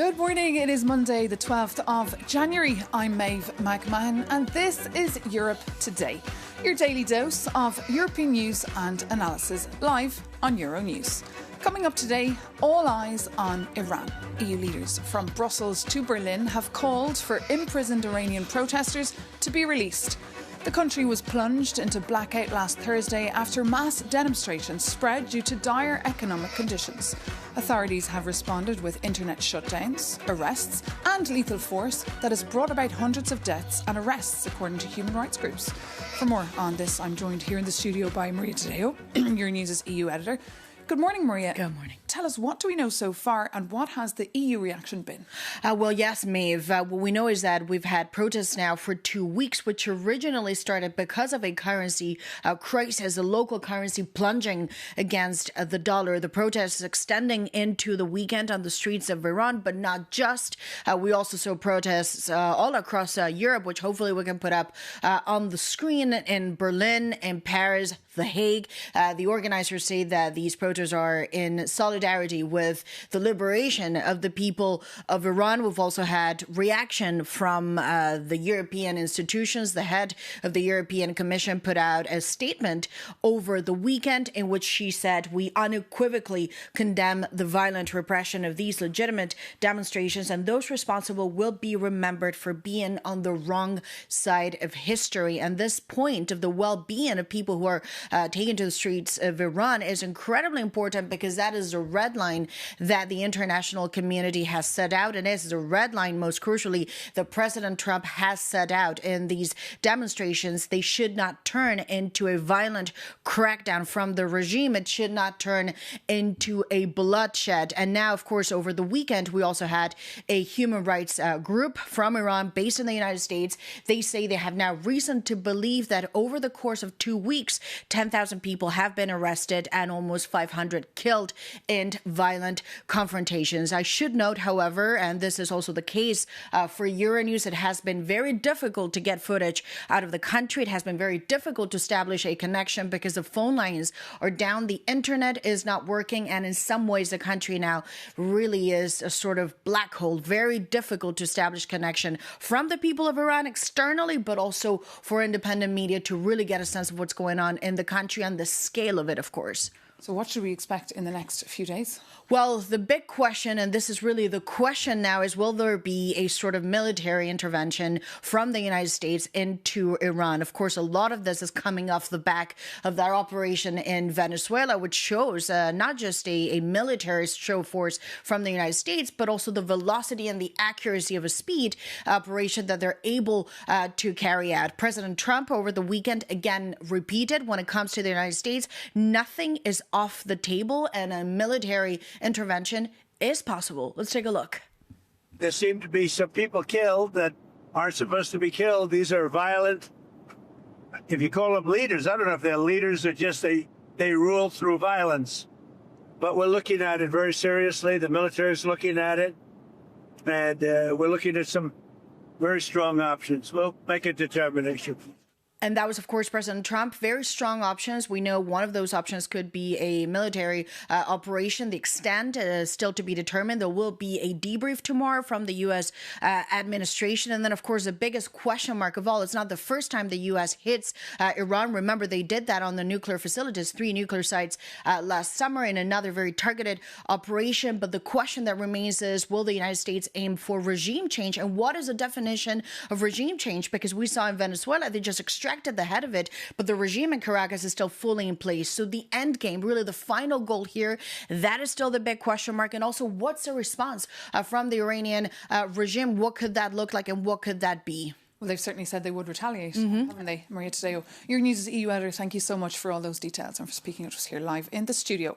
Good morning. It is Monday, the 12th of January. I'm Maeve McMahon, and this is Europe Today, your daily dose of European news and analysis, live on Euronews. Coming up today, all eyes on Iran. EU leaders from Brussels to Berlin have called for imprisoned Iranian protesters to be released. The country was plunged into blackout last Thursday after mass demonstrations spread due to dire economic conditions. Authorities have responded with internet shutdowns, arrests and lethal force that has brought about hundreds of deaths and arrests, according to human rights groups. For more on this, I'm joined here in the studio by Maria Tadeo, Euronews' EU editor. Good morning, Maria. Good morning. Tell us, what do we know so far and what has the EU reaction been? Well, yes, Maeve. What we know is that we've had protests now for 2 weeks, which originally started because of a currency crisis, a local currency plunging against the dollar. The protests extending into the weekend on the streets of Iran, but not just. We also saw protests all across Europe, which hopefully we can put up on the screen in Berlin, in Paris, The Hague. The organizers say that these protests are in solidarity with the liberation of the people of Iran. We've also had reaction from the European institutions. The head of the European Commission put out a statement over the weekend in which she said, "We unequivocally condemn the violent repression of these legitimate demonstrations, and those responsible will be remembered for being on the wrong side of history." And this point of the well-being of people who are taken to the streets of Iran is incredibly important, because that is a red line that the international community has set out, and is the red line, most crucially, that President Trump has set out in these demonstrations. They should not turn into a violent crackdown from the regime. It should not turn into a bloodshed. And now, of course, over the weekend, we also had a human rights group from Iran based in the United States. They say they have now reason to believe that over the course of 2 weeks, 10,000 people have been arrested and almost 500 killed in violent confrontations. I should note, however, and this is also the case for Euronews, it has been very difficult to get footage out of the country. It has been very difficult to establish a connection because the phone lines are down, the internet is not working, and in some ways the country now really is a sort of black hole. Very difficult to establish connection from the people of Iran externally, but also for independent media to really get a sense of what's going on in the country and the scale of it, of course. So what should we expect in the next few days? Well, the big question, and this is really the question now, is will there be a sort of military intervention from the United States into Iran? Of course, a lot of this is coming off the back of that operation in Venezuela, which shows not just a military show force from the United States, but also the velocity and the accuracy of a speed operation that they're able to carry out. President Trump over the weekend again repeated, when it comes to the United States, nothing is off the table, and a military intervention is possible. Let's take a look. There seem to be some people killed that aren't supposed to be killed. These are violent, if you call them leaders, I don't know if they're leaders or just they rule through violence. But we're looking at it very seriously. The military is looking at it, and we're looking at some very strong options. We'll make a determination. And that was, of course, President Trump. Very strong options. We know one of those options could be a military operation. The extent is still to be determined. There will be a debrief tomorrow from the U.S. Administration. And then, of course, the biggest question mark of all, it's not the first time the U.S. hits Iran. Remember, they did that on the nuclear facilities, 3 nuclear sites last summer in another very targeted operation. But the question that remains is, will the United States aim for regime change? And what is the definition of regime change? Because we saw in Venezuela, they just extracted the head of it, but the regime in Caracas is still fully in place. So the end game, really the final goal here, that is still the big question mark. And also, what's the response from the Iranian regime? What could that look like, and what could that be? Well, they've certainly said they would retaliate, haven't they, Maria Tadeo? Euronews' EU editor, thank you so much for all those details and for speaking to us here live in the studio.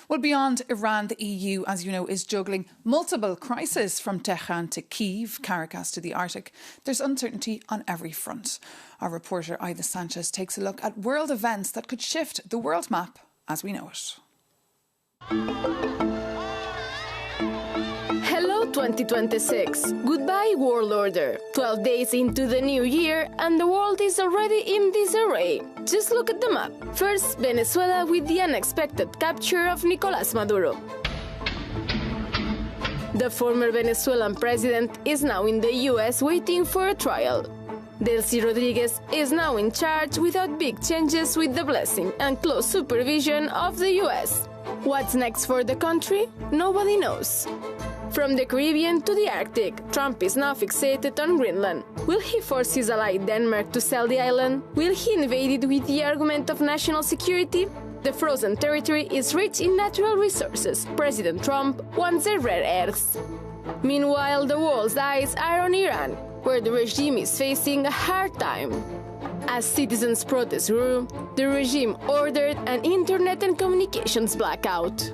Well, beyond Iran, the EU, as you know, is juggling multiple crises, from Tehran to Kyiv, Caracas to the Arctic. There's uncertainty on every front. Our reporter Ida Sanchez takes a look at world events that could shift the world map as we know it. Hello 2026. Goodbye world order. 12 days into the new year and the world is already in disarray. Just look at the map. First, Venezuela with the unexpected capture of Nicolás Maduro. The former Venezuelan president is now in the US waiting for a trial. Delcy Rodriguez is now in charge without big changes with the blessing and close supervision of the US. What's next for the country? Nobody knows. From the Caribbean to the Arctic, Trump is now fixated on Greenland. Will he force his ally Denmark to sell the island? Will he invade it with the argument of national security? The frozen territory is rich in natural resources. President Trump wants the rare earths. Meanwhile, the world's eyes are on Iran, where the regime is facing a hard time. As citizens' protests grew, the regime ordered an internet and communications blackout.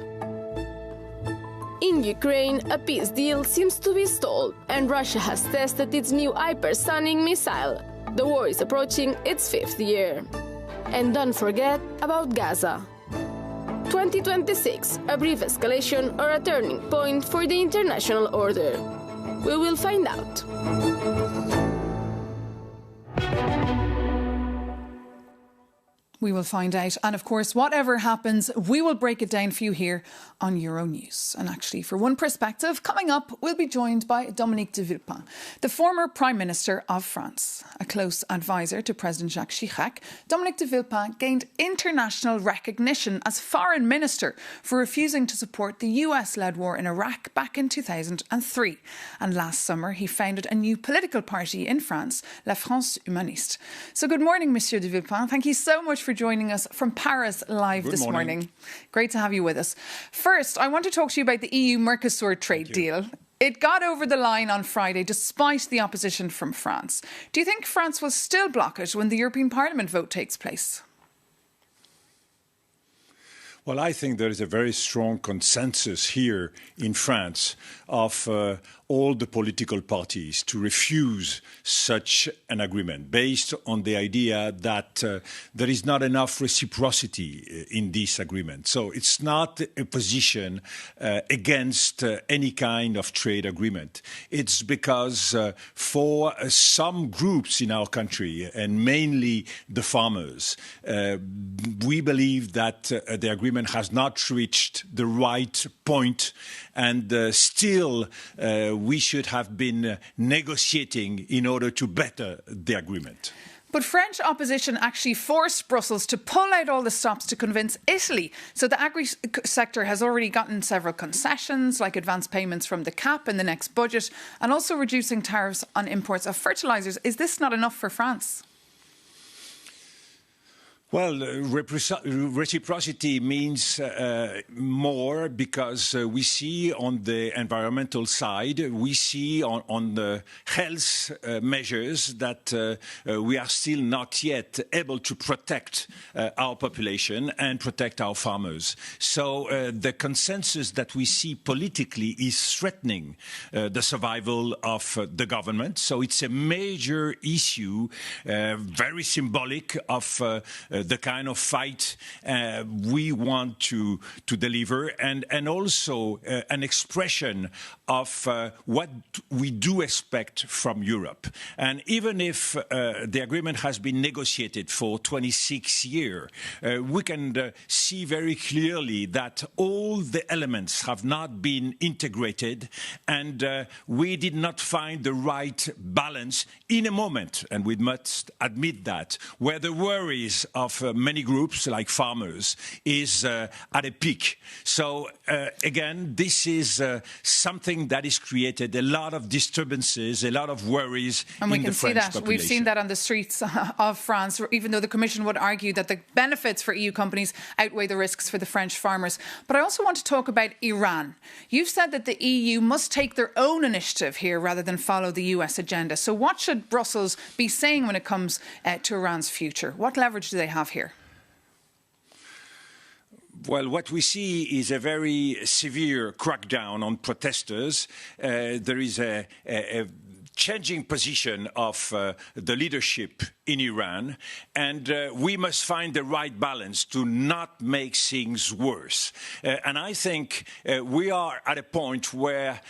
In Ukraine, a peace deal seems to be stalled, and Russia has tested its new hypersonic missile. The war is approaching its 5th year. And don't forget about Gaza. 2026, a brief escalation or a turning point for the international order? We will find out. We will find out. And of course, whatever happens, we will break it down for you here on Euronews. And actually, for one perspective, coming up, we'll be joined by Dominique de Villepin, the former Prime Minister of France. A close advisor to President Jacques Chirac, Dominique de Villepin gained international recognition as Foreign Minister for refusing to support the US-led war in Iraq back in 2003. And last summer, he founded a new political party in France, La France Humaniste. So good morning, Monsieur de Villepin. Thank you so much for joining us from Paris live this morning. Great to have you with us. First, I want to talk to you about the EU-Mercosur trade deal. It got over the line on Friday despite the opposition from France. Do you think France will still block it when the European Parliament vote takes place? Well, I think there is a very strong consensus here in France of all the political parties to refuse such an agreement based on the idea that there is not enough reciprocity in this agreement. So it's not a position against any kind of trade agreement. It's because for some groups in our country, and mainly the farmers, we believe that the agreement has not reached the right point, and still we should have been negotiating in order to better the agreement. But French opposition actually forced Brussels to pull out all the stops to convince Italy. So the agri-sector has already gotten several concessions, like advance payments from the CAP in the next budget, and also reducing tariffs on imports of fertilisers. Is this not enough for France? Well, reciprocity means more because we see on the environmental side, we see on the health measures that we are still not yet able to protect our population and protect our farmers. So the consensus that we see politically is threatening the survival of the government. So it's a major issue, very symbolic of the kind of fight we want to deliver, and also an expression of what we do expect from Europe. And even if the agreement has been negotiated for 26 years, we can see very clearly that all the elements have not been integrated, and we did not find the right balance in a moment, and we must admit that, where the worries of many groups like farmers is at a peak. So again, this is something that has created a lot of disturbances, a lot of worries in the French population. And we can see that. We've seen that on the streets of France, even though the Commission would argue that the benefits for EU companies outweigh the risks for the French farmers. But I also want to talk about Iran. You've said that the EU must take their own initiative here rather than follow the US agenda. So what should Brussels be saying when it comes to Iran's future? What leverage do they have here? Well, what we see is a very severe crackdown on protesters. There is a changing position of the leadership in Iran, and we must find the right balance to not make things worse. And I think we are at a point where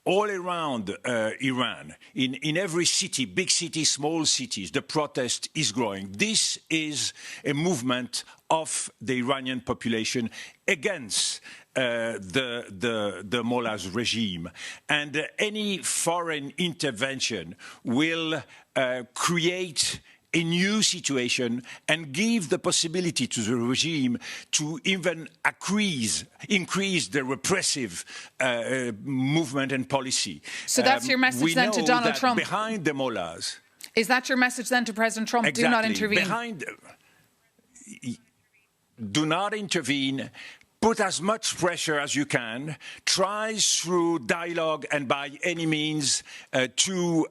all around Iran, in every city, big cities, small cities, the protest is growing. This is a movement of the Iranian population against the mullah's regime. And any foreign intervention will create a new situation and give the possibility to the regime to even increase the repressive movement and policy. So that's your message then to Donald Trump? Behind the mullahs. Is that your message then to President Trump? Exactly. Do not intervene. Do not intervene. Put as much pressure as you can. Try through dialogue and by any means to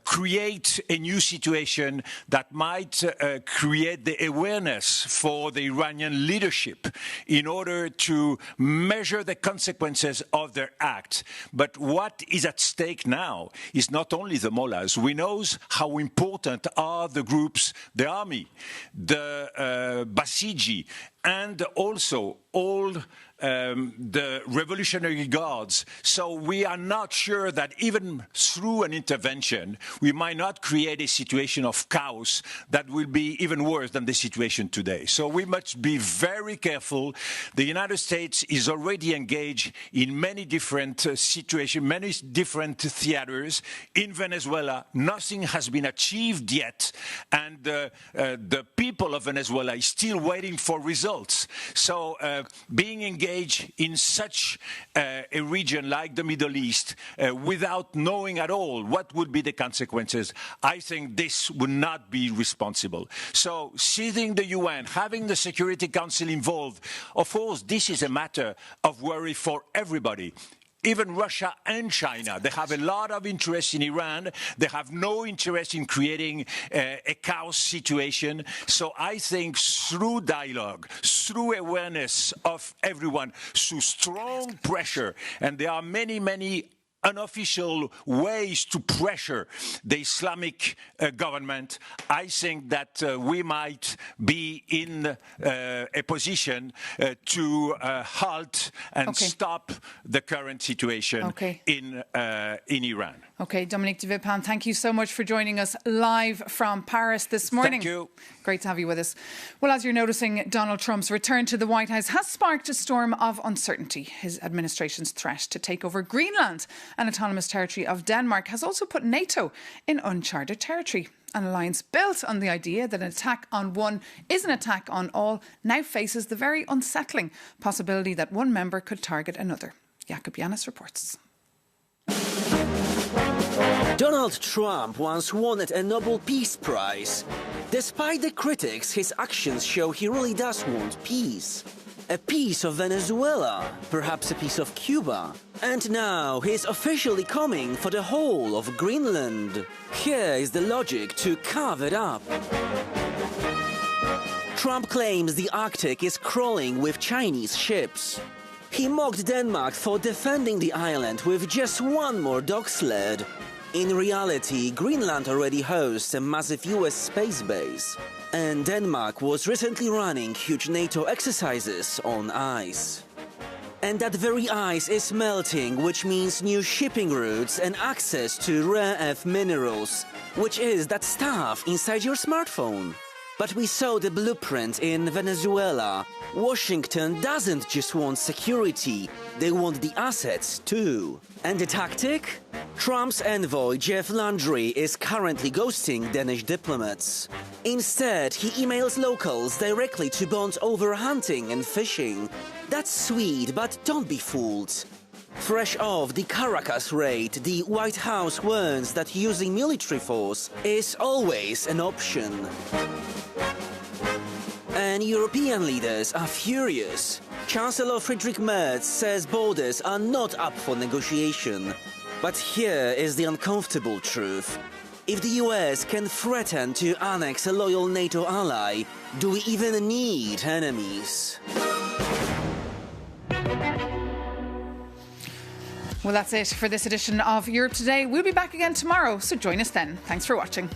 create a new situation that might create the awareness for the Iranian leadership in order to measure the consequences of their act. But what is at stake now is not only the mullahs. We know how important are the groups, the army, the Basiji, and also all the Revolutionary Guards. So we are not sure that even through an intervention, we might not create a situation of chaos that will be even worse than the situation today. So we must be very careful. The United States is already engaged in many different situations, many different theaters. In Venezuela, nothing has been achieved yet, and the people of Venezuela is still waiting for results. So being engaged in such a region like the Middle East without knowing at all what would be the consequences, I think this would not be responsible. So seizing the UN, having the Security Council involved, of course, this is a matter of worry for everybody. Even Russia and China, they have a lot of interest in Iran. They have no interest in creating a chaos situation. So I think through dialogue, through awareness of everyone, through strong pressure, and there are many unofficial ways to pressure the Islamic government, I think that we might be in a position to halt and stop the current situation in Iran. Okay, Dominique de Villepin, thank you so much for joining us live from Paris this morning. Thank you. Great to have you with us. Well, as you're noticing, Donald Trump's return to the White House has sparked a storm of uncertainty. His administration's threat to take over Greenland, an autonomous territory of Denmark, has also put NATO in uncharted territory. An alliance built on the idea that an attack on one is an attack on all now faces the very unsettling possibility that one member could target another. Jakob Yanis reports. Donald Trump once won a Nobel Peace Prize. Despite the critics, his actions show he really does want peace. A piece of Venezuela, perhaps a piece of Cuba. And now he's officially coming for the whole of Greenland. Here is the logic to carve it up. Trump claims the Arctic is crawling with Chinese ships. He mocked Denmark for defending the island with just one more dog sled. In reality, Greenland already hosts a massive US space base, and Denmark was recently running huge NATO exercises on ice. And that very ice is melting, which means new shipping routes and access to rare earth minerals, which is that stuff inside your smartphone. But we saw the blueprint in Venezuela. Washington doesn't just want security, they want the assets too. And the tactic? Trump's envoy Jeff Landry is currently ghosting Danish diplomats. Instead, he emails locals directly to bond over hunting and fishing. That's sweet, but don't be fooled. Fresh off the Caracas raid, the White House warns that using military force is always an option. And European leaders are furious. Chancellor Friedrich Merz says borders are not up for negotiation. But here is the uncomfortable truth. If the US can threaten to annex a loyal NATO ally, do we even need enemies? Well, that's it for this edition of Europe Today. We'll be back again tomorrow, so join us then. Thanks for watching.